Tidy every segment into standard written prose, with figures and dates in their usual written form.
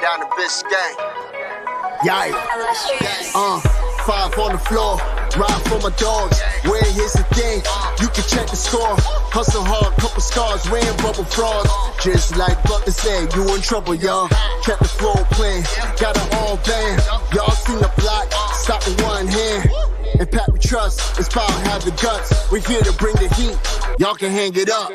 down to Biscayne. Yikes. 5 on the floor, ride for my dogs. Where here's the thing, you can check the score. Hustle hard, couple scars, wearing bubble frogs. Just like Butler said, you in trouble, y'all. Kept the flow playing, got it all banned. Y'all seen the block, stop with one hand. And Pat we trust, inspire, have the guts. We're here to bring the heat, y'all can hang it up.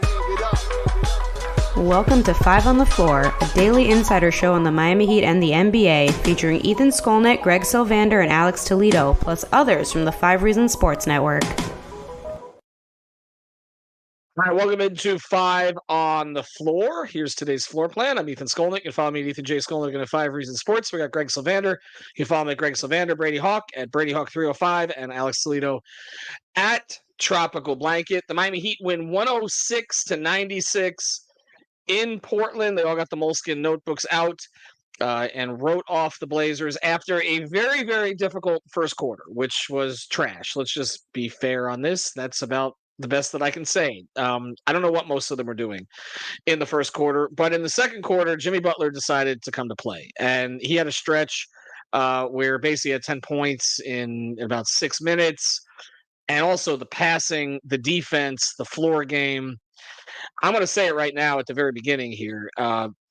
Welcome to 5 on the Floor, a daily insider show on the Miami Heat and the NBA, featuring Ethan Skolnick, Greg Sylvander, and Alex Toledo, plus others from the 5 Reasons Sports Network. All right, welcome into 5 on the Floor. Here's today's floor plan. I'm Ethan Skolnick. You can follow me at Ethan J. Skolnick at 5 Reasons Sports. We got Greg Sylvander. You can follow me at Greg Sylvander, Brady Hawk at Brady Hawk 305, and Alex Toledo at Tropical Blanket. The Miami Heat win 106-96 in Portland. They all got the moleskin notebooks out and wrote off the Blazers after a very, very difficult first quarter, which was trash. Let's just be fair on this. That's about the best that I can say. I don't know what most of them were doing in the first quarter, but in the second quarter, Jimmy Butler decided to come to play, and he had a stretch where basically he had 10 points in about 6 minutes, and also the passing, the defense, the floor game. I'm going to say it right now at the very beginning here.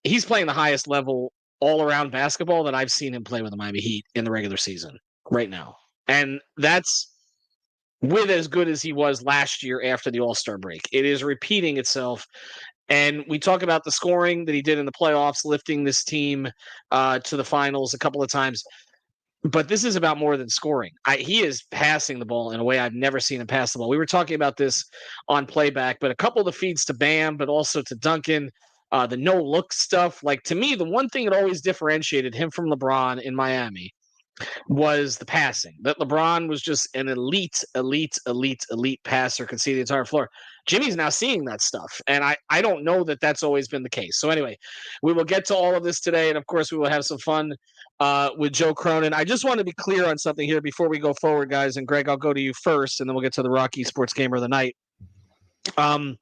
He's playing the highest level all-around basketball that I've seen him play with the Miami Heat in the regular season right now. And that's with as good as he was last year after the All-Star break. It is repeating itself. And we talk about the scoring that he did in the playoffs, lifting this team to the finals a couple of times. But this is about more than scoring. He is passing the ball in a way I've never seen him pass the ball. We were talking about this on playback, but a couple of the feeds to Bam, but also to Duncan, the no-look stuff. Like, to me, the one thing that always differentiated him from LeBron in Miami was the passing. That LeBron was just an elite passer, could see the entire floor. Jimmy's now seeing that stuff, and I don't know that that's always been the case. So anyway, we will get to all of this today, and of course we will have some fun with Joe Cronin. I just want to be clear on something here before we go forward, guys, and Greg, I'll go to you first, and then we'll get to the Rocky Sports Gamer of the Night. The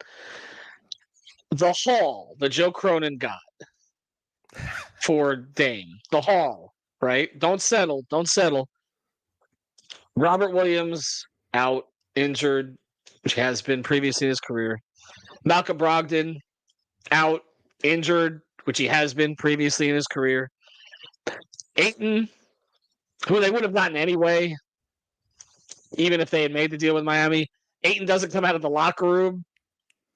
haul that Joe Cronin got for Dame, the haul, right? Don't settle. Robert Williams out, injured, which has been previously in his career. Malcolm Brogdon out, injured, which he has been previously in his career. Ayton, who they would have gotten anyway, even if they had made the deal with Miami. Ayton doesn't come out of the locker room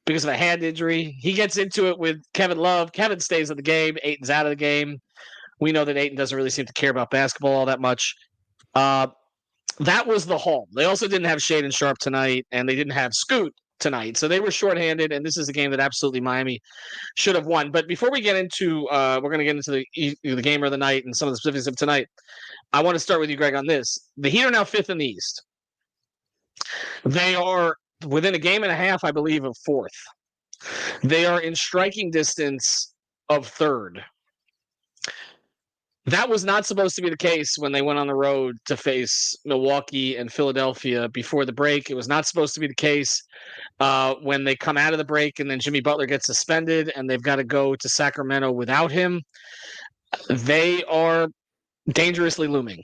because of a hand injury. He gets into it with Kevin Love. Kevin stays in the game. Ayton's out of the game. We know that Ayton doesn't really seem to care about basketball all that much. That was the haul. They also didn't have Shaedon Sharpe tonight, and they didn't have Scoot tonight. So they were shorthanded, and this is a game that absolutely Miami should have won. But before we get into we're going to get into the gamer of the night and some of the specifics of tonight, I want to start with you, Greg, on this. The Heat are now 5th in the East. They are within a game and a half, I believe, of 4th. They are in striking distance of 3rd. That was not supposed to be the case when they went on the road to face Milwaukee and Philadelphia before the break. It was not supposed to be the case when they come out of the break and then Jimmy Butler gets suspended and they've got to go to Sacramento without him. They are dangerously looming.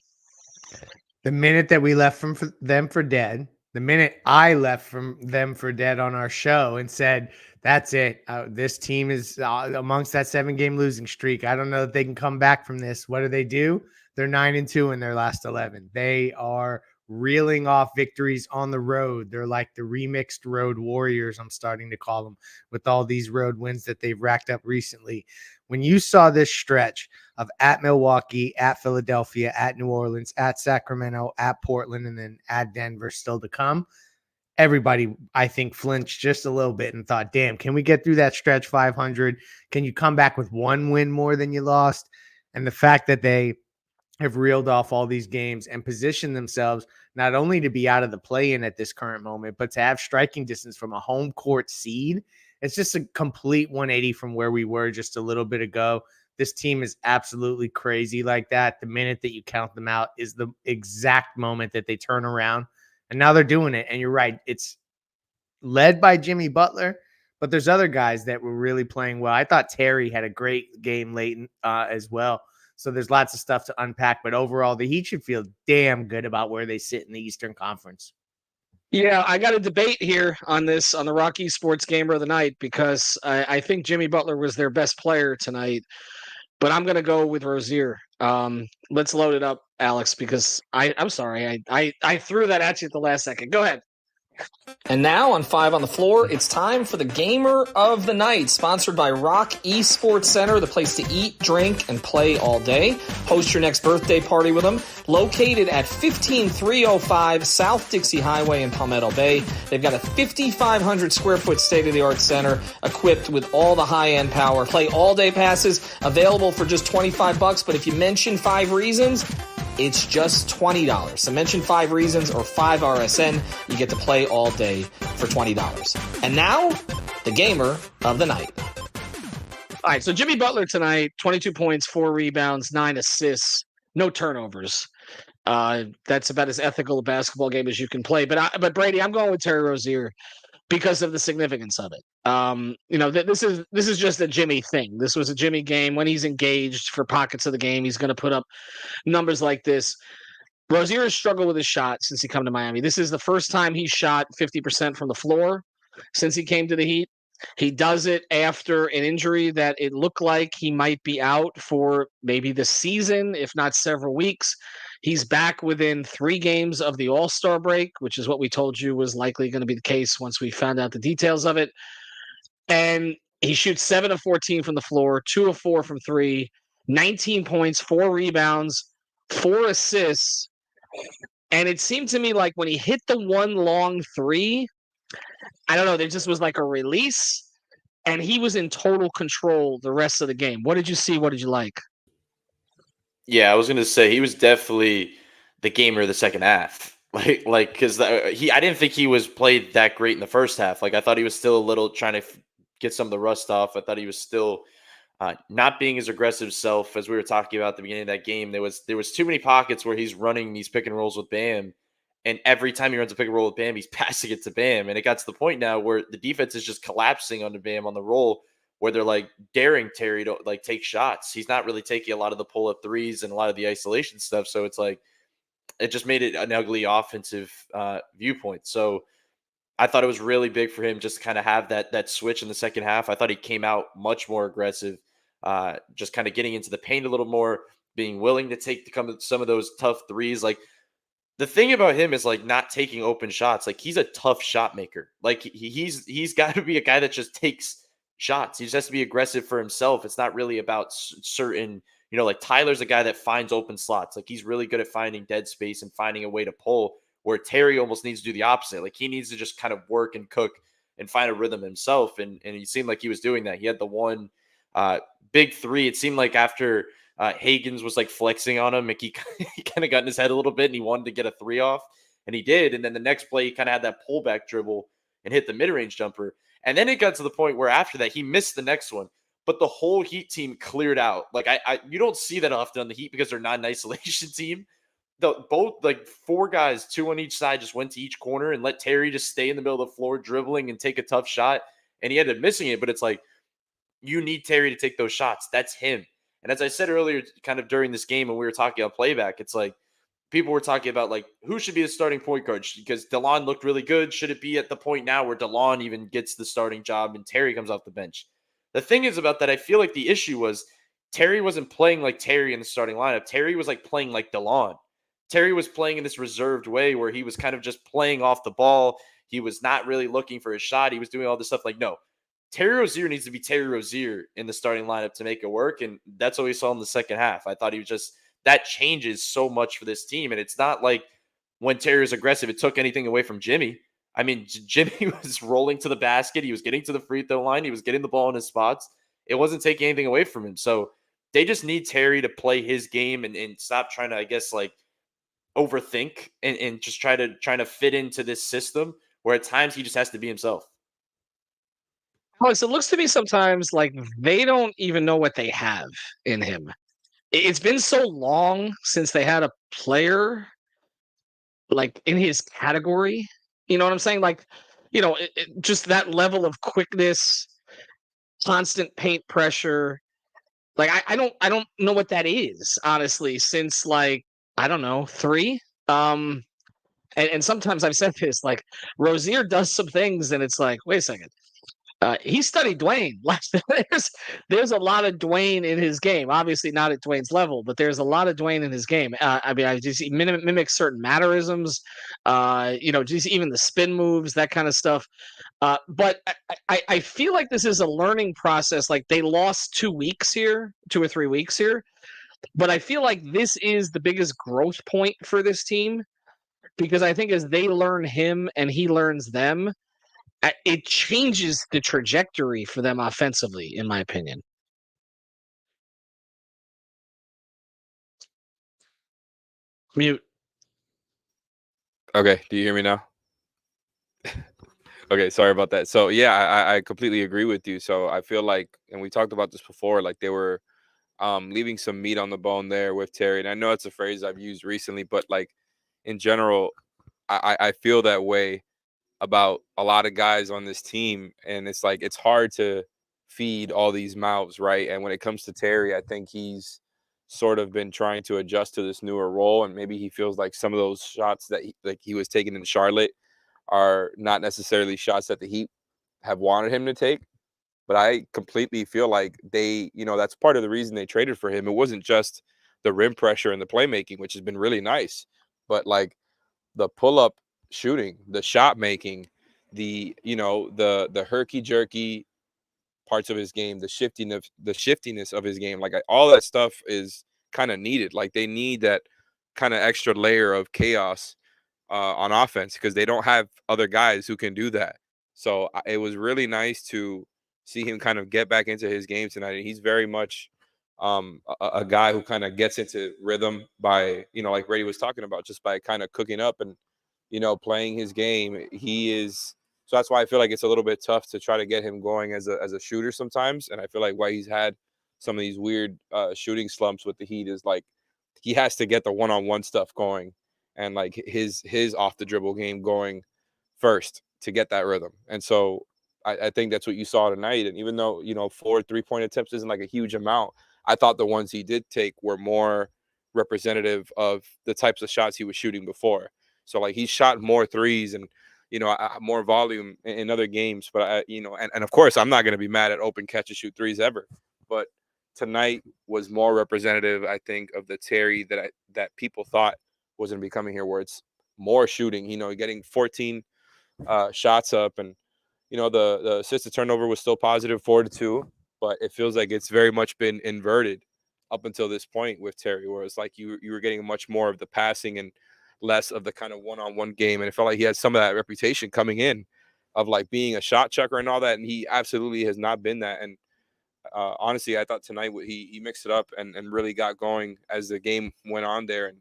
The minute that we left them for dead, the minute I left from them for dead on our show and said, that's it. This team is amongst that 7-game losing streak. I don't know if they can come back from this. What do? They're 9-2 in their last 11. They are reeling off victories on the road. They're like the remixed road warriors, I'm starting to call them, with all these road wins that they've racked up recently. When you saw this stretch of at Milwaukee, at Philadelphia, at New Orleans, at Sacramento, at Portland, and then at Denver still to come, everybody, I think, flinched just a little bit and thought, damn, can we get through that stretch 500? Can you come back with one win more than you lost? And the fact that they have reeled off all these games and positioned themselves not only to be out of the play-in at this current moment, but to have striking distance from a home court seed. It's just a complete 180 from where we were just a little bit ago. This team is absolutely crazy like that. The minute that you count them out is the exact moment that they turn around. And now they're doing it. And you're right. It's led by Jimmy Butler, but there's other guys that were really playing well. I thought Terry had a great game late as well. So there's lots of stuff to unpack. But overall, the Heat should feel damn good about where they sit in the Eastern Conference. Yeah, I got a debate here on this on the Rocky Sports Gamer of the Night because I think Jimmy Butler was their best player tonight, but I'm going to go with Rozier. Let's load it up, Alex, because I'm sorry. I threw that at you at the last second. Go ahead. And now on 5 on the Floor, it's time for the Gamer of the Night, sponsored by Rock Esports Center, the place to eat, drink, and play all day. Host your next birthday party with them. Located at 15305 South Dixie Highway in Palmetto Bay. They've got a 5,500 square foot state-of-the-art center equipped with all the high-end power. Play all-day passes available for just $25, but if you mention 5 reasons, it's just $20. So mention 5 reasons or 5 RSN. You get to play all day for $20. And now, the Gamer of the Night. All right, so Jimmy Butler tonight, 22 points, 4 rebounds, 9 assists, no turnovers. That's about as ethical a basketball game as you can play. But Brady, I'm going with Terry Rozier because of the significance of it. This is just a Jimmy thing. This was a Jimmy game. When he's engaged for pockets of the game, he's going to put up numbers like this. Rozier has struggled with his shot since he come to Miami. This is the first time he shot 50% from the floor since he came to the Heat. He does it after an injury that it looked like he might be out for maybe the season, if not several weeks. He's back within 3 games of the All-Star break, which is what we told you was likely going to be the case once we found out the details of it. And he shoots 7 of 14 from the floor, 2 of 4 from 3, 19 points, 4 rebounds, 4 assists. And it seemed to me like when he hit the one long 3, I don't know, there just was like a release, and he was in total control the rest of the game. What did you see? What did you like? Yeah, I was gonna say he was definitely the gamer of the second half. Because I didn't think he was played that great in the first half. Like I thought he was still a little trying to get some of the rust off. I thought he was still not being his aggressive self as we were talking about at the beginning of that game. There was too many pockets where he's running these pick and rolls with Bam, and every time he runs a pick and roll with Bam, he's passing it to Bam, and it got to the point now where the defense is just collapsing under Bam on the roll, where they're like daring Terry to like take shots. He's not really taking a lot of the pull up threes and a lot of the isolation stuff. So it's like, it just made it an ugly offensive viewpoint. So I thought it was really big for him just to kind of have that switch in the second half. I thought he came out much more aggressive, just kind of getting into the paint a little more, being willing to take some of those tough threes. Like the thing about him is like not taking open shots. Like he's a tough shot maker. Like he's got to be a guy that just takes shots. He just has to be aggressive for himself. It's not really about certain, like Tyler's a guy that finds open slots. Like he's really good at finding dead space and finding a way to pull, where Terry almost needs to do the opposite. Like he needs to just kind of work and cook and find a rhythm himself. And he seemed like he was doing that. He had the one big 3. It seemed like after Higgins was like flexing on him, like he kind of got in his head a little bit and he wanted to get a 3 off, and he did. And then the next play, he kind of had that pullback dribble and hit the mid-range jumper. And then it got to the point where after that, he missed the next one, but the whole Heat team cleared out. Like you don't see that often on the Heat because they're not an isolation team. Both like 4 guys, 2 on each side, just went to each corner and let Terry just stay in the middle of the floor dribbling and take a tough shot. And he ended up missing it, but it's like, you need Terry to take those shots. That's him. And as I said earlier, kind of during this game when we were talking about playback, it's like, people were talking about like who should be the starting point guard because DeLon looked really good. Should it be at the point now where DeLon even gets the starting job and Terry comes off the bench? The thing is about that, I feel like the issue was Terry wasn't playing like Terry in the starting lineup. Terry was like playing like DeLon. Terry was playing in this reserved way where he was kind of just playing off the ball. He was not really looking for a shot. He was doing all this stuff. Like, no, Terry Rozier needs to be Terry Rozier in the starting lineup to make it work. And that's what we saw in the second half. I thought he was just, that changes so much for this team. And it's not like when Terry was aggressive, it took anything away from Jimmy. I mean, Jimmy was rolling to the basket. He was getting to the free throw line. He was getting the ball in his spots. It wasn't taking anything away from him. So they just need Terry to play his game and stop trying to, I guess, like overthink and just trying to fit into this system where at times he just has to be himself. Alex, it looks to me sometimes like they don't even know what they have in him. It's been so long since they had a player like in his category. You know what I'm saying? Like, just that level of quickness, constant paint pressure, Like I don't know what that is, honestly, since like, I don't know, 3. And sometimes I've said this, like Rozier does some things and it's like, wait a second. He studied Dwayne. There's a lot of Dwayne in his game. Obviously not at Dwayne's level, but there's a lot of Dwayne in his game. I mean, I just mimic certain mannerisms, just even the spin moves, that kind of stuff. But I feel like this is a learning process. Like they lost 2 weeks here, 2 or 3 weeks here, but I feel like this is the biggest growth point for this team because I think as they learn him and he learns them, it changes the trajectory for them offensively, in my opinion. Mute. Okay, do you hear me now? Okay, sorry about that. So yeah, I completely agree with you. So I feel like, and we talked about this before, like they were leaving some meat on the bone there with Terry. And I know it's a phrase I've used recently, but like in general, I feel that way about a lot of guys on this team. And it's like it's hard to feed all these mouths, right? And when it comes to Terry, I think he's sort of been trying to adjust to this newer role, and maybe he feels like some of those shots that he was taking in Charlotte are not necessarily shots that the Heat have wanted him to take. But I completely feel like that's part of the reason they traded for him. It wasn't just the rim pressure and the playmaking, which has been really nice, but like the pull-up shooting, the shot making, the herky jerky parts of his game, the shiftiness of his game, like all that stuff is kind of needed. Like they need that kind of extra layer of chaos on offense because they don't have other guys who can do that. So it was really nice to see him kind of get back into his game tonight. And he's very much a guy who kind of gets into rhythm by, like Brady was talking about, just by kind of cooking up and, playing his game. So that's why I feel like it's a little bit tough to try to get him going as a shooter sometimes. And I feel like why he's had some of these weird shooting slumps with the Heat is like he has to get the one-on-one stuff going and like his off the dribble game going first to get that rhythm. And so I think that's what you saw tonight. And even though, 4 3-point attempts isn't like a huge amount, I thought the ones he did take were more representative of the types of shots he was shooting before. So like he shot more threes and, more volume in other games. But, and of course, I'm not going to be mad at open catch and shoot threes ever. But tonight was more representative, I think, of the Terry that people thought was going to be coming here, where it's more shooting, getting 14 shots up. And, the assist to turnover was still positive 4-2, but it feels like it's very much been inverted up until this point with Terry, where it's like you were getting much more of the passing and less of the kind of one-on-one game. And it felt like he had some of that reputation coming in of like being a shot chucker and all that. And he absolutely has not been that. And honestly, I thought tonight he mixed it up and really got going as the game went on there. And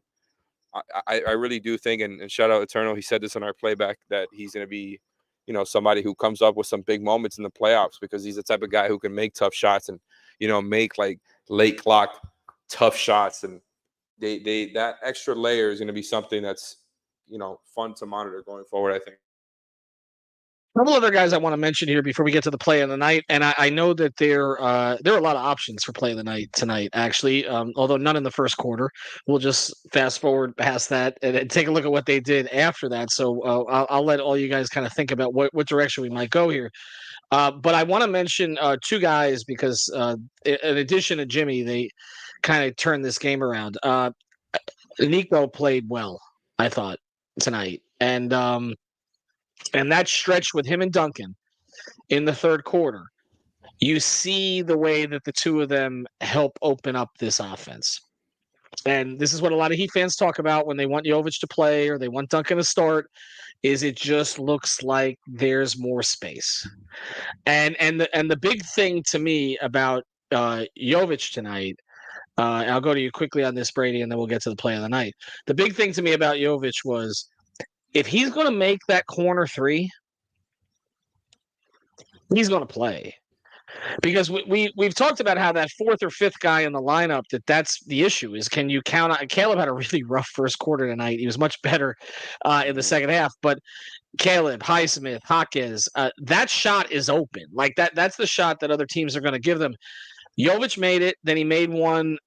I really do think, and shout out Eternal, he said this on our playback, that he's going to be, somebody who comes up with some big moments in the playoffs because he's the type of guy who can make tough shots and, make like late clock tough shots. And they that extra layer is going to be something that's, fun to monitor going forward, I think. A couple other guys I want to mention here before we get to the play of the night, and I know that there are a lot of options for play of the night tonight, actually, although none in the first quarter. We'll just fast forward past that and take a look at what they did after that. So I'll let all you guys kind of think about what direction we might go here. But I want to mention 2 guys because in addition to Jimmy, they kind of turned this game around. Nico played well, I thought, tonight. And that stretch with him and Duncan in the third quarter, you see the way that the two of them help open up this offense. And this is what a lot of Heat fans talk about when they want Jovic to play or they want Duncan to start, is it just looks like there's more space. And the big thing to me about Jovic tonight, I'll go to you quickly on this, Brady, and then we'll get to the play of the night. The big thing to me about Jovic was, if he's going to make that corner 3, he's going to play. Because we've talked about how that 4th or 5th guy in the lineup, that's the issue, is can you count on – Caleb had a really rough first quarter tonight. He was much better in the second half. But Caleb, Highsmith, Jaquez, that shot is open. Like that's the shot that other teams are going to give them. Jovic made it. Then he made one.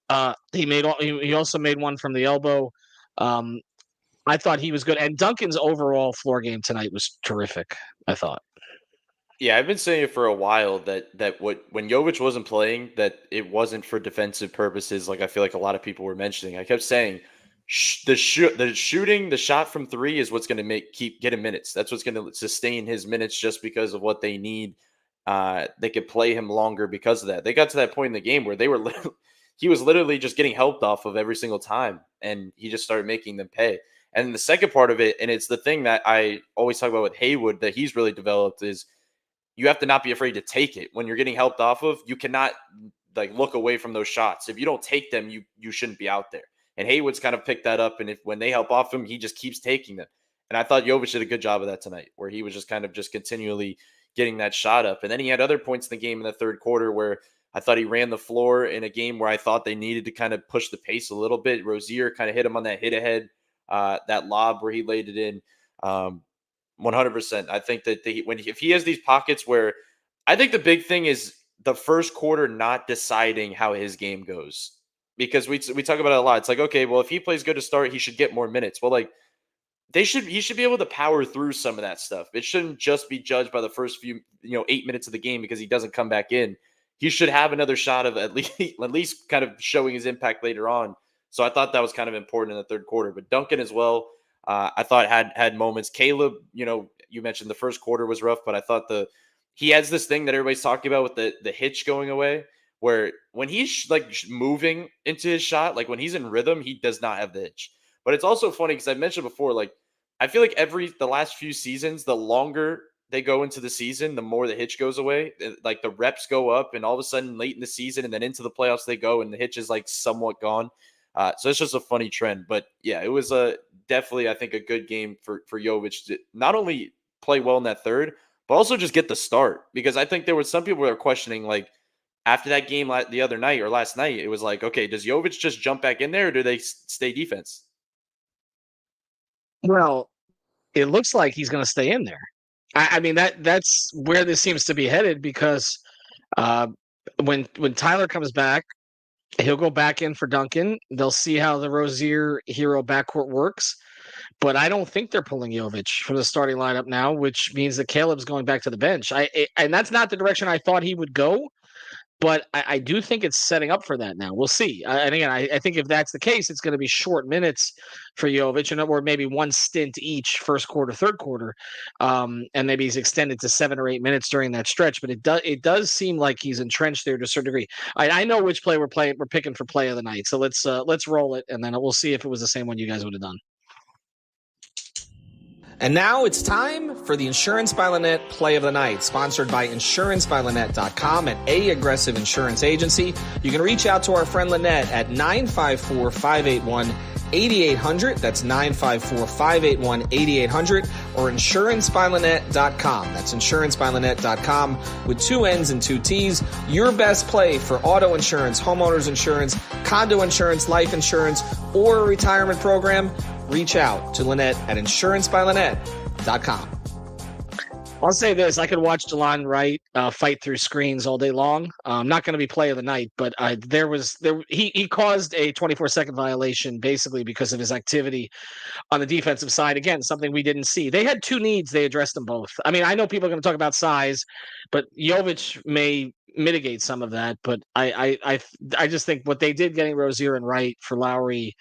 He also made one from the elbow. I thought he was good. And Duncan's overall floor game tonight was terrific, I thought. Yeah, I've been saying it for a while that when Jovic wasn't playing, that it wasn't for defensive purposes. Like I feel like a lot of people were mentioning. I kept saying the shooting, the shot from three is what's going to get him minutes. That's what's going to sustain his minutes, just because of what they need. They could play him longer because of that. They got to that point in the game where he was literally just getting helped off of every single time, and he just started making them pay. And the second part of it, and it's the thing that I always talk about with Haywood that he's really developed, is you have to not be afraid to take it. When you're getting helped off of, you cannot like look away from those shots. If you don't take them, you shouldn't be out there. And Haywood's kind of picked that up, and when they help off him, he just keeps taking them. And I thought Jovic did a good job of that tonight, where he was just kind of just continually getting that shot up. And then he had other points in the game in the third quarter where I thought he ran the floor in a game where I thought they needed to kind of push the pace a little bit. Rozier kind of hit him on that hit ahead, that lob where he laid it in. 100%. I think that if he has these pockets where, I think the big thing is the first quarter not deciding how his game goes, because we talk about it a lot. It's like, okay, well, if he plays good to start, he should get more minutes. Well, like he should be able to power through some of that stuff. It shouldn't just be judged by the first few 8 minutes of the game because he doesn't come back in. He should have another shot of at least kind of showing his impact later on. So I thought that was kind of important in the third quarter. But Duncan as well, I thought had moments. Caleb, you mentioned the first quarter was rough, but I thought he has this thing that everybody's talking about with the hitch going away, where when he's moving into his shot, like when he's in rhythm, he does not have the hitch. But it's also funny because I mentioned before, like I feel like the last few seasons, the longer they go into the season, the more the hitch goes away. Like the reps go up, and all of a sudden late in the season and then into the playoffs they go, and the hitch is like somewhat gone. So it's just a funny trend. But yeah, it was definitely, I think, a good game for Jovic to not only play well in that third, but also just get the start. Because I think there were some people that were questioning, like, after that game the other night or last night, it was like, okay, does Jovic just jump back in there, or do they stay defense? Well, it looks like he's going to stay in there. I mean, that's where this seems to be headed, because when Tyler comes back, he'll go back in for Duncan. They'll see how the Rozier Herro backcourt works. But I don't think they're pulling Jovic from the starting lineup now, which means that Caleb's going back to the bench. And that's not the direction I thought he would go. But I do think it's setting up for that now. We'll see. And again, I think if that's the case, it's going to be short minutes for Jovic, or maybe one stint each, first quarter, third quarter, and maybe he's extended to 7 or 8 minutes during that stretch. But it does seem like he's entrenched there to a certain degree. I know which play we're picking for play of the night, so let's roll it, and then we'll see if it was the same one you guys would have done. And now it's time for the Insurance by Lynette Play of the Night, sponsored by InsuranceByLynette.com, an A-aggressive insurance agency. You can reach out to our friend Lynette at 954-581-8800. That's 954-581-8800, or InsuranceByLynette.com. That's InsuranceByLynette.com with 2 N's and 2 T's. Your best play for auto insurance, homeowners insurance, condo insurance, life insurance, or a retirement program. Reach out to Lynette at InsuranceByLynette.com. I'll say this: I could watch DeLon Wright fight through screens all day long. Not going to be play of the night, but he caused a 24-second violation basically because of his activity on the defensive side. Again, something we didn't see. They had 2 needs; they addressed them both. I mean, I know people are going to talk about size, but Jovic may mitigate some of that. But I just think what they did getting Rozier and Wright for Lowry.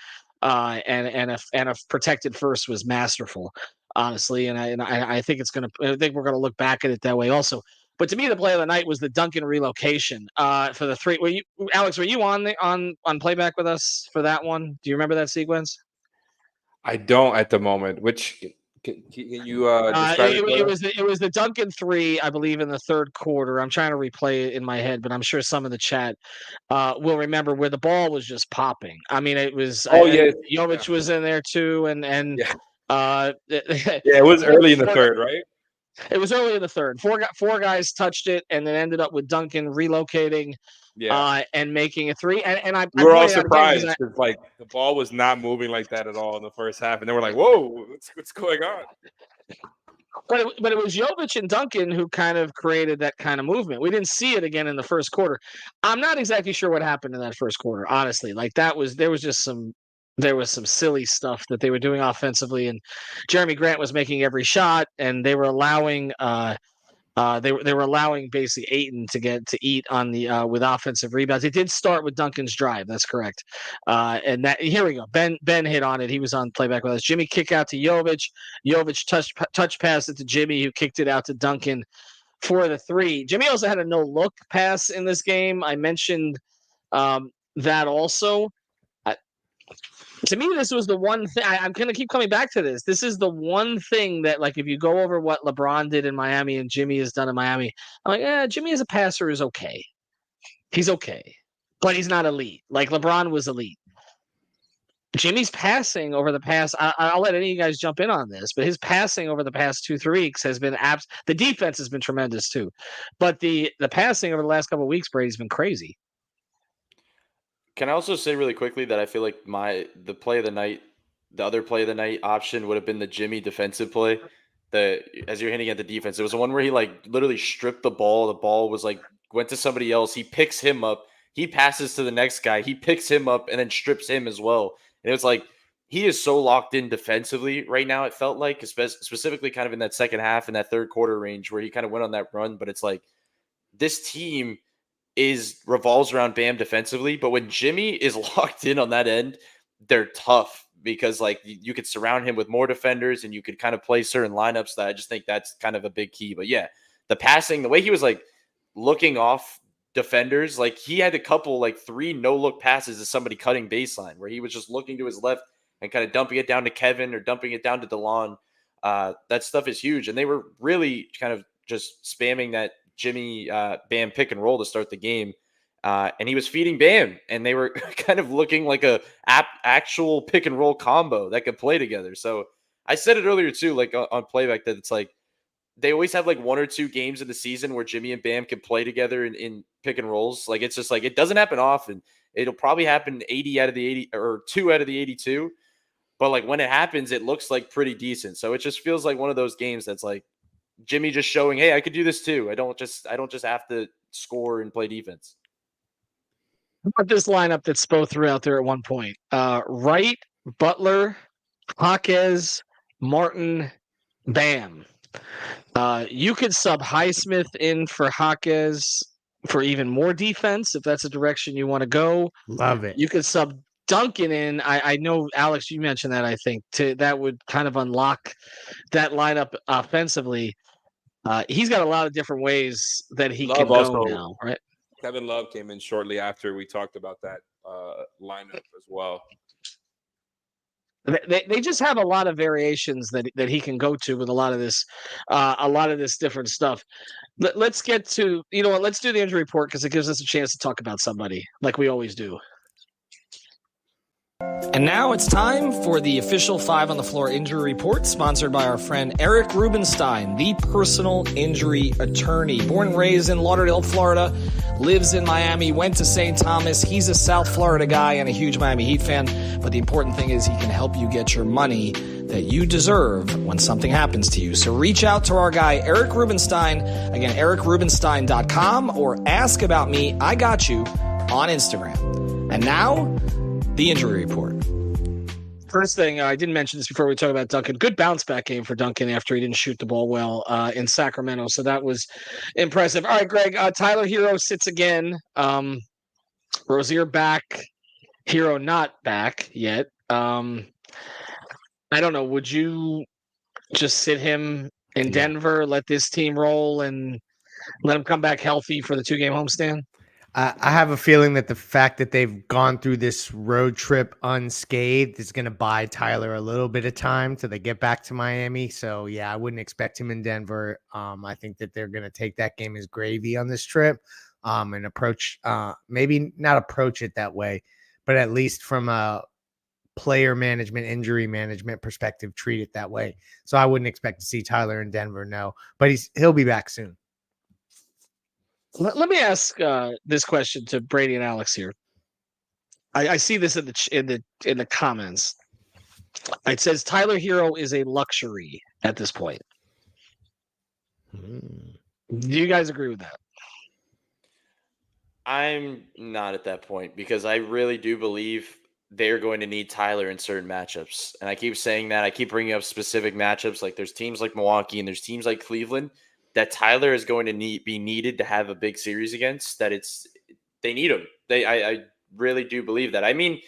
And a protected first was masterful, honestly, and I think I think we're gonna look back at it that way also. But to me, the play of the night was the Duncan relocation for the 3. Alex? Were you on playback with us for that one? Do you remember that sequence? I don't at the moment. Which can you describe it was the Duncan 3, I believe, in the third quarter. I'm trying to replay it in my head, but I'm sure some of the chat will remember where the ball was just popping. I mean, it was. Jovic was in there too, and yeah. It was early in the third, right? It was early in the third. Four guys touched it, and then ended up with Duncan relocating. And making a 3. And we were all surprised because like the ball was not moving like that at all in the first half, and they were like, "Whoa, what's going on?" But it was Jovic and Duncan who kind of created that kind of movement. We didn't see it again in the first quarter. I'm not exactly sure what happened in that first quarter, honestly. Like there was some silly stuff that they were doing offensively, and Jeremy Grant was making every shot, and they were allowing they were allowing basically Ayton to eat on the with offensive rebounds. It did start with Duncan's drive. That's correct. And that here we go. Ben hit on it. He was on playback with us. Jimmy kick out to Jovic. Jovic touch pass it to Jimmy, who kicked it out to Duncan for the three. Jimmy also had a no look pass in this game. I mentioned that also. To me, this was the one thing I'm going to keep coming back to this. This is the one thing that, like, if you go over what LeBron did in Miami and Jimmy has done in Miami, I'm like, Jimmy as a passer is okay. He's okay, but he's not elite. Like LeBron was elite. Jimmy's passing over the past, I'll let any of you guys jump in on this, but his passing over the past 2-3 weeks has been the defense has been tremendous too. But the passing over the last couple of weeks, Brady's been crazy. Can I also say really quickly that I feel like the play of the night, the other play of the night option would have been the Jimmy defensive play. As you're hinting at the defense, it was the one where he like literally stripped the ball. The ball was like went to somebody else. He picks him up. He passes to the next guy. He picks him up and then strips him as well. And it was like he is so locked in defensively right now. It felt like, specifically kind of in that second half and that third quarter range where he kind of went on that run. But it's like this team revolves around Bam defensively, but when Jimmy is locked in on that end, they're tough because like you could surround him with more defenders and you could kind of play certain lineups that I just think that's kind of a big key. But yeah, the passing, the way he was like looking off defenders, like he had a couple like 3 no-look passes to somebody cutting baseline where he was just looking to his left and kind of dumping it down to Kevin or dumping it down to DeLon. That stuff is huge. And they were really kind of just spamming that Jimmy Bam pick and roll to start the game. And he was feeding Bam, and they were kind of looking like a actual pick and roll combo that could play together. So I said it earlier too, like on playback, that it's like they always have like 1 or 2 games in the season where Jimmy and Bam can play together in pick and rolls. Like it's just like it doesn't happen often. It'll probably happen 80 out of the 80 or 2 out of the 82. But like when it happens, it looks like pretty decent. So it just feels like one of those games that's like Jimmy just showing, hey, I could do this too. I don't just have to score and play defense. About this lineup that Spo threw out there at one point. Wright, Butler, Jaquez, Martin, Bam. You could sub Highsmith in for Jaquez for even more defense if that's a direction you want to go. Love it. You could sub Duncan in. I know, Alex, you mentioned that, I think. That would kind of unlock that lineup offensively. He's got a lot of different ways that he can go now, right? Kevin Love came in shortly after we talked about that lineup as well. They just have a lot of variations that he can go to with a lot of this different stuff. Let's get to, you know what? Let's do the injury report because it gives us a chance to talk about somebody like we always do. And now it's time for the official 5 on the Floor injury report, sponsored by our friend Eric Rubenstein, the personal injury attorney. Born and raised in Lauderdale, Florida, lives in Miami, went to St. Thomas. He's a South Florida guy and a huge Miami Heat fan. But the important thing is he can help you get your money that you deserve when something happens to you. So reach out to our guy, Eric Rubenstein. Again, ericrubenstein.com, or ask about me, I got you, on Instagram. And now, the injury report. First thing, I didn't mention this before we talk about Duncan. Good bounce back game for Duncan after he didn't shoot the ball well in Sacramento. So that was impressive. All right, Greg, Tyler Herro sits again. Rozier back. Herro not back yet. I don't know. Would you just sit him in Denver, let this team roll, and let him come back healthy for the 2-game homestand? I have a feeling that the fact that they've gone through this road trip unscathed is going to buy Tyler a little bit of time till they get back to Miami. So, yeah, I wouldn't expect him in Denver. I think that they're going to take that game as gravy on this trip and approach, maybe not approach it that way, but at least from a player management, injury management perspective, treat it that way. So I wouldn't expect to see Tyler in Denver, no. But he'll be back soon. Let me ask this question to Brady and Alex here. I see this in the comments. It says Tyler Herro is a luxury at this point. Do you guys agree with that? I'm not at that point because I really do believe they're going to need Tyler in certain matchups. And I keep saying that. I keep bringing up specific matchups. Like there's teams like Milwaukee and there's teams like Cleveland that Tyler is going to be needed to have a big series against. They need him. I really do believe that. I mean,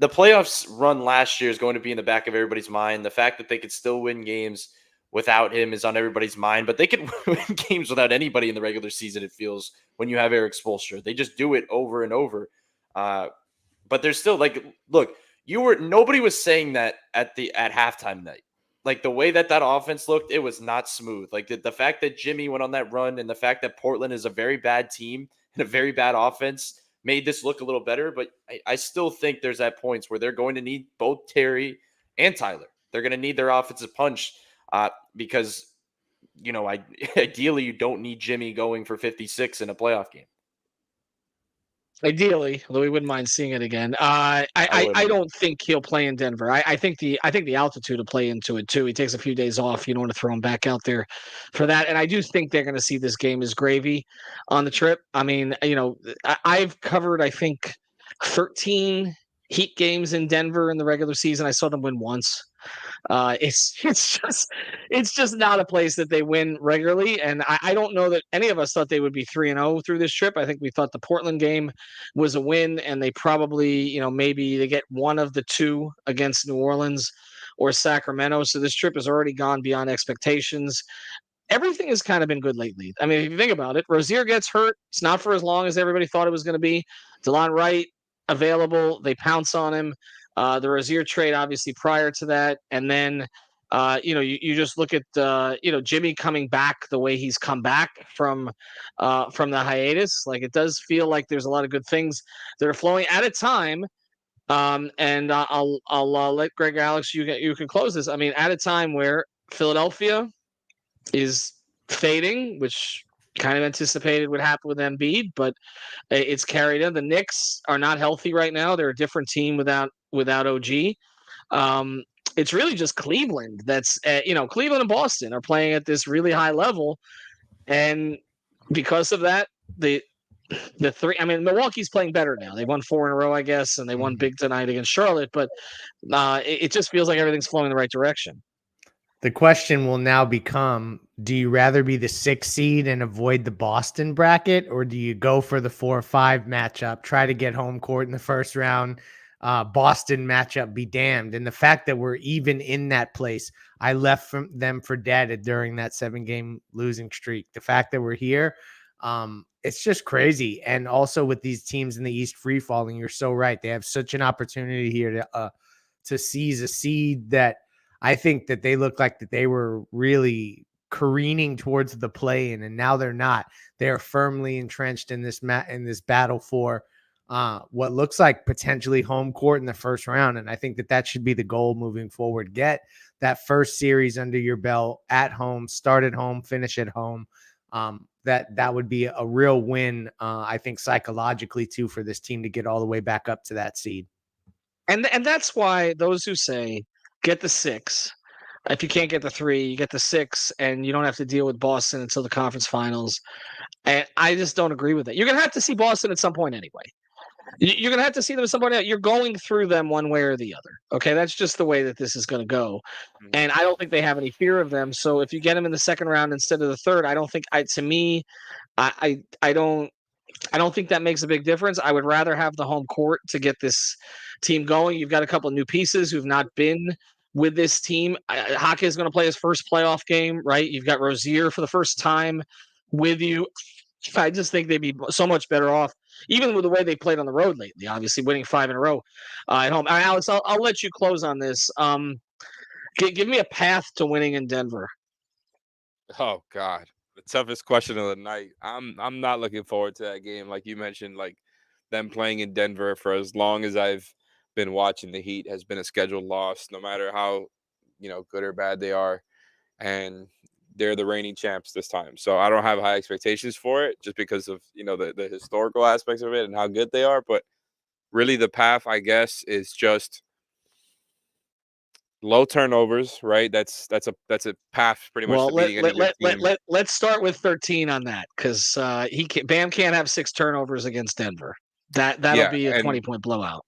the playoffs run last year is going to be in the back of everybody's mind. The fact that they could still win games without him is on everybody's mind, but they could win games without anybody in the regular season, it feels, when you have Eric Spoelstra. They just do it over and over. But there's still look, nobody was saying that at halftime night. Like the way that offense looked, it was not smooth. Like the fact that Jimmy went on that run and the fact that Portland is a very bad team and a very bad offense made this look a little better. But I still think there's at points where they're going to need both Terry and Tyler. They're going to need their offensive punch because, ideally you don't need Jimmy going for 56 in a playoff game. Ideally, although we wouldn't mind seeing it again. I don't think he'll play in Denver. I think the altitude will play into it too. He takes a few days off. You don't want to throw him back out there for that. And I do think they're going to see this game as gravy on the trip. I mean, I've covered, I think, 13 Heat games in Denver in the regular season. I saw them win once. It's just not a place that they win regularly, and I don't know that any of us thought they would be 3-0 through this trip. I think we thought the Portland game was a win, and they probably, maybe they get one of the two against New Orleans or Sacramento. So this trip has already gone beyond expectations. Everything has kind of been good lately. I mean, if you think about it, Rozier gets hurt. It's not for as long as everybody thought it was going to be. DeLon Wright available. They pounce on him. The Rozier trade, obviously, prior to that. And then, you just look at, Jimmy coming back the way he's come back from the hiatus. Like, it does feel like there's a lot of good things that are flowing at a time. And I'll let Greg, Alex, you can close this. I mean, at a time where Philadelphia is fading, which kind of anticipated would happen with Embiid, but it's carried in. The Knicks are not healthy right now. They're a different team without OG. It's really just Cleveland that's Cleveland and Boston are playing at this really high level, and because of that, the three. I mean, Milwaukee's playing better now. They won 4 in a row, I guess, and they won big tonight against Charlotte. But it just feels like everything's flowing in the right direction. The question will now become, do you rather be the 6th seed and avoid the Boston bracket, or do you go for the 4 or 5 matchup, try to get home court in the first round, Boston matchup be damned? And the fact that we're even in that place, I left them for dead during that 7-game losing streak. The fact that we're here, it's just crazy. And also with these teams in the East free falling, you're so right. They have such an opportunity here to seize a seed that I think that they look like that they were really careening towards the play-in, and now they're not. They are firmly entrenched in this battle for what looks like potentially home court in the first round. And I think that should be the goal moving forward. Get that first series under your belt at home, start at home, finish at home. That would be a real win, I think, psychologically too, for this team to get all the way back up to that seed. And that's why those who say get the 6. If you can't get the 3, you get the 6, and you don't have to deal with Boston until the conference finals. And I just don't agree with it. You're going to have to see Boston at some point anyway. You're going to have to see them at some point. You're going through them one way or the other. Okay, that's just the way that this is going to go. And I don't think they have any fear of them. So if you get them in the second round instead of the third, I don't think. To me, I don't think that makes a big difference. I would rather have the home court to get this team going. You've got a couple of new pieces who've not been with this team. Haka is going to play his first playoff game, right? You've got Rozier for the first time with you. I just think they'd be so much better off, even with the way they played on the road lately, obviously winning 5 in a row at home. All right, Alex, I'll let you close on this. Give me a path to winning in Denver. Oh, God. The toughest question of the night. I'm not looking forward to that game. Like you mentioned, like them playing in Denver for as long as I've been watching the Heat has been a scheduled loss, no matter how, good or bad they are. And they're the reigning champs this time. So I don't have high expectations for it just because of, the historical aspects of it and how good they are. But really the path, I guess, is just low turnovers, right? That's a path pretty much Well, to beating any good team. let's start with 13 on that because Bam can't have 6 turnovers against Denver. That'll be a 20-point blowout.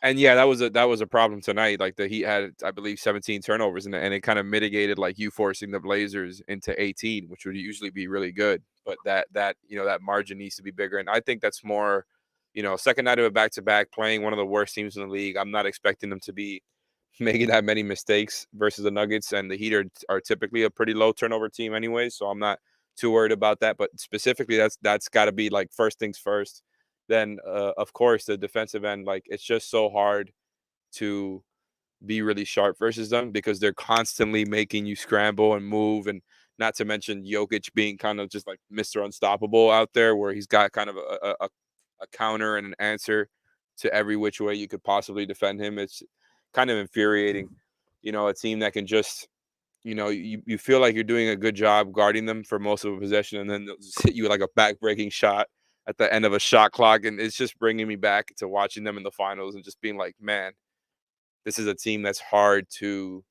And yeah, that was a problem tonight. Like the Heat had, I believe, 17 turnovers, and it kind of mitigated like you forcing the Blazers into 18, which would usually be really good. But that margin needs to be bigger, and I think that's more, second night of a back-to-back, playing one of the worst teams in the league. I'm not expecting them to be making that many mistakes versus the Nuggets, and the Heat are typically a pretty low turnover team anyway, so I'm not too worried about that. But specifically, that's got to be like first things first. Then, of course, the defensive end, like it's just so hard to be really sharp versus them because they're constantly making you scramble and move, and not to mention Jokic being kind of just like Mr. Unstoppable out there, where he's got kind of a counter and an answer to every which way you could possibly defend him. It's kind of infuriating, a team that can just, you feel like you're doing a good job guarding them for most of a possession, and then they'll just hit you like a back-breaking shot at the end of a shot clock. And it's just bringing me back to watching them in the finals and just being like, man, this is a team that's hard to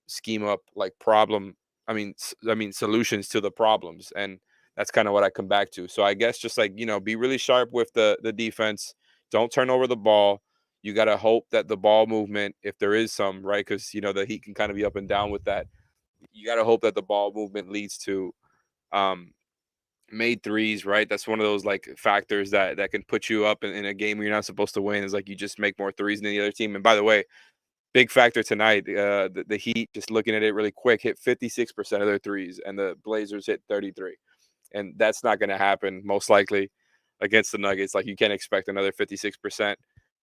scheme up like solutions to the problems. And that's kind of what I come back to. So I guess just like, be really sharp with the defense. Don't turn over the ball. You got to hope that the ball movement, if there is some, right, because, the Heat can kind of be up and down with that. You got to hope that the ball movement leads to made threes, right? That's one of those like factors that can put you up in a game where you're not supposed to win, is like you just make more threes than the other team. And by the way, big factor tonight, the Heat, just looking at it really quick, hit 56% of their threes, and the Blazers hit 33. And that's not going to happen most likely against the Nuggets. Like you can't expect another 56%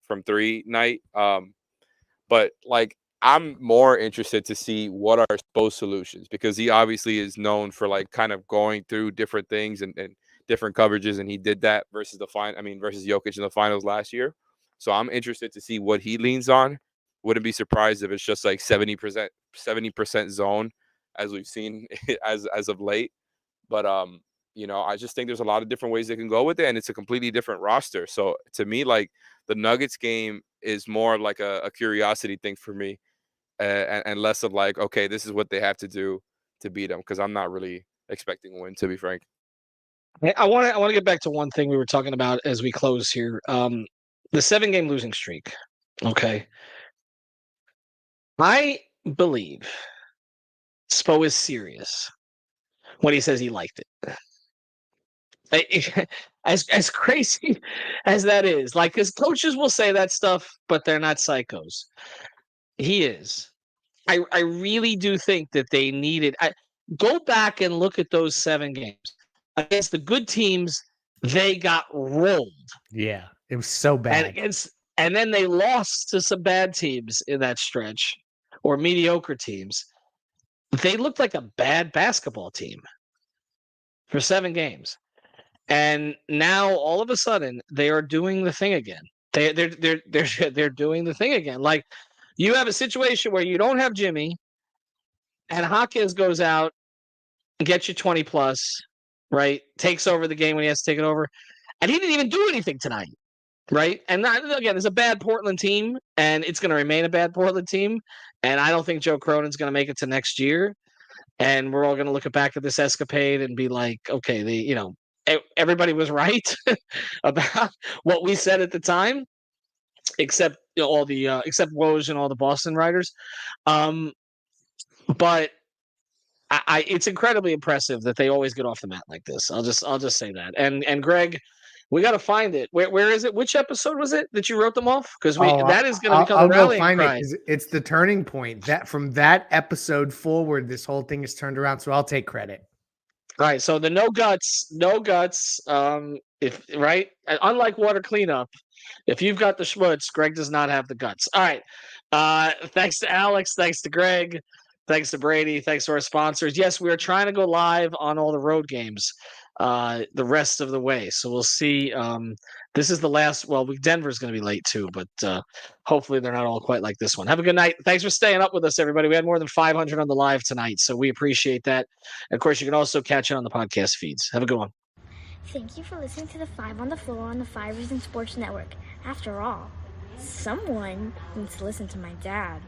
from three night. But like I'm more interested to see what are Spo's solutions, because he obviously is known for like kind of going through different things and different coverages, and he did that versus versus Jokic in the finals last year. So I'm interested to see what he leans on. Wouldn't be surprised if it's just like 70% zone, as we've seen as of late. But I just think there's a lot of different ways they can go with it, and it's a completely different roster. So to me, like the Nuggets game is more like a curiosity thing for me. And less of like, okay, this is what they have to do to beat them, because I'm not really expecting a win, to be frank. I want to get back to one thing we were talking about as we close here. The 7-game losing streak. Okay. I believe Spo is serious when he says he liked it. As crazy as that is, like, because coaches will say that stuff, but they're not psychos. He is. I really do think that they needed. Go back and look at those 7 games against the good teams. They got rolled. Yeah, it was so bad. And then they lost to some bad teams in that stretch, or mediocre teams. They looked like a bad basketball team for 7 games, and now all of a sudden they are doing the thing again. They're doing the thing again. Like, you have a situation where you don't have Jimmy, and Hawkins goes out and gets you 20 plus, right? Takes over the game when he has to take it over, and he didn't even do anything tonight, right? And again, there's a bad Portland team, and it's going to remain a bad Portland team. And I don't think Joe Cronin's going to make it to next year. And we're all going to look back at this escapade and be like, okay, everybody was right about what we said at the time, except except Woj and all the Boston writers. But it's incredibly impressive that they always get off the mat like this. I'll just say that. And Greg, we got to find it. Where is it? Which episode was it that you wrote them off? Because that is going to become a rallying cry. It's the turning point. That from that episode forward, this whole thing is turned around. So I'll take credit. All right. So the no guts. Unlike water cleanup, if you've got the schmutz, Greg does not have the guts. All right. Thanks to Alex. Thanks to Greg. Thanks to Brady. Thanks to our sponsors. Yes, we are trying to go live on all the road games the rest of the way. So we'll see. This is the last. Well, Denver's going to be late too, but hopefully they're not all quite like this one. Have a good night. Thanks for staying up with us, everybody. We had more than 500 on the live tonight, so we appreciate that. And of course, you can also catch it on the podcast feeds. Have a good one. Thank you for listening to the 5 on the Floor on the 5 Reasons Sports Network. After all, someone needs to listen to my dad.